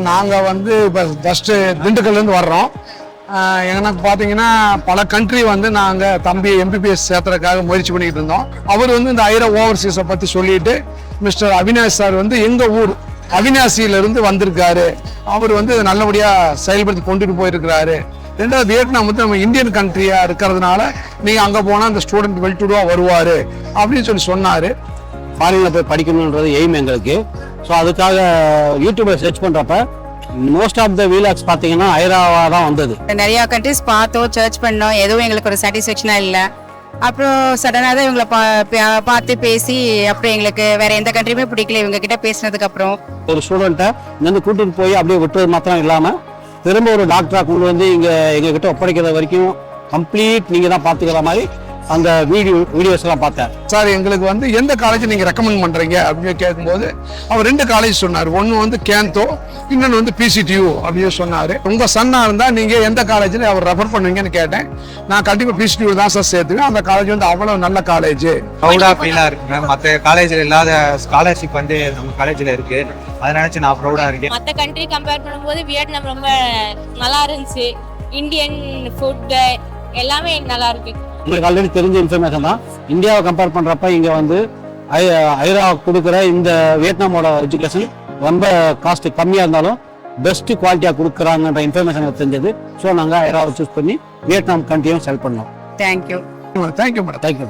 நாங்கள் வந்து இப்போ ஜஸ்ட்டு திண்டுக்கல்லேருந்து வர்றோம். எனக்கு பார்த்தீங்கன்னா பல கண்ட்ரி வந்து நாங்கள் தம்பி எம்பிபிஎஸ் சேர்த்துறதுக்காக முயற்சி பண்ணிக்கிட்டு இருந்தோம். அவர் வந்து இந்த ஐரா ஓவர்சீஸை பற்றி சொல்லிட்டு மிஸ்டர் அவினாஷ் சார் வந்து எங்கள் ஊர் அவினாசியிலிருந்து வந்திருக்காரு. அவர் வந்து நல்லபடியாக செயல்படுத்தி கொண்டுட்டு போயிருக்கிறாரு. ரெண்டாவது வியட்நாம் வந்து நம்ம இந்தியன் கண்ட்ரியாக இருக்கிறதுனால நீங்கள் அங்கே போனால் அந்த ஸ்டூடெண்ட் வெல்டுடாக வருவார் அப்படின்னு சொல்லி சொன்னார். ஃபாரினில் போய் படிக்கணுன்றது எய்ம் எங்களுக்கு. ஸோ அதுக்காக யூடியூப்பில் சர்ச் பண்ணுறப்ப மோஸ்ட் ஆஃப் த வீலாக்ஸ் பார்த்தீங்கன்னா ஐராவாக தான் வந்தது. நிறையா கண்ட்ரிஸ் பார்த்தோம், சர்ச் பண்ணோம், எதுவும் எங்களுக்கு ஒரு சாட்டிஸ்ஃபேக்ஷனாக இல்லை. அப்புறம் சடனாக தான் இவங்களை பார்த்து பேசி அப்புறம் எங்களுக்கு வேற எந்த கண்ட்ரியுமே பிடிக்கல. இவங்க கிட்ட பேசினதுக்கு அப்புறம் ஒரு ஸ்டூடெண்ட்டை இங்கேருந்து கூட்டிட்டு போய் அப்படியே விட்டுறது மாத்திரம் இல்லாமல் திரும்ப ஒரு டாக்டராக கொண்டு வந்து இங்கே எங்ககிட்ட ஒப்படைக்கிற வரைக்கும் கம்ப்ளீட் நீங்கள் தான் பார்த்துக்கிற மாதிரி அந்த வீடியோஸ் எல்லாம் பார்த்தேன். சார் எங்களுக்கு வந்து எந்த காலேஜ் நீங்கள் ரெக்கமெண்ட் பண்ணுறீங்க அப்படின்னு கேட்கும்போது அவர் 2 காலேஜ் சொன்னார். ஒன்று வந்து கேந்தோ, இன்னொன்று வந்து பிசிடியூ அப்படின்னு சொன்னார். உங்கள் சன்னாக இருந்தால் நீங்கள் எந்த காலேஜில் அவர் ரெஃபர் பண்ணுவீங்கன்னு கேட்டேன். நான் கண்டிப்பாக பிசிடியூ தான் சார் சேர்த்துவேன். அந்த காலேஜ் வந்து அவ்வளோ நல்ல காலேஜ். ப்ரௌடாக ஃபீலாக இருக்குங்க. மற்ற காலேஜில் இல்லாத ஸ்காலர்ஷிப் வந்து நம்ம காலேஜில் இருக்குது. அதை நினச்சி நான் ப்ரௌடாக இருக்கேன். மற்ற கண்ட்ரி கம்பேர் பண்ணும்போது வியட்நாம் ரொம்ப நல்லா இருந்துச்சு. இந்தியன் ஃபுட்டு எல்லாமே நல்லா இருக்கு. உங்களுக்கு ஆல்ரெடி தெரிஞ்ச இன்ஃபர்மேஷன் தான். இந்தியாவை கம்பேர் பண்ணுறப்ப இங்கே வந்து ஐரா கொடுக்குற இந்த வியட்நாமோட எஜுகேஷன் ரொம்ப காஸ்ட் கம்மியாக இருந்தாலும் பெஸ்ட் குவாலிட்டியாக கொடுக்குறாங்கன்ற இன்ஃபர்மேஷன் எனக்கு தெரிஞ்சது. ஸோ நாங்கள் ஐராவை சூஸ் பண்ணி வியட்நாம் கண்ட்ரியும் செலக்ட் பண்ணோம். தேங்க்யூ. Thank you madam. தேங்க்யூ.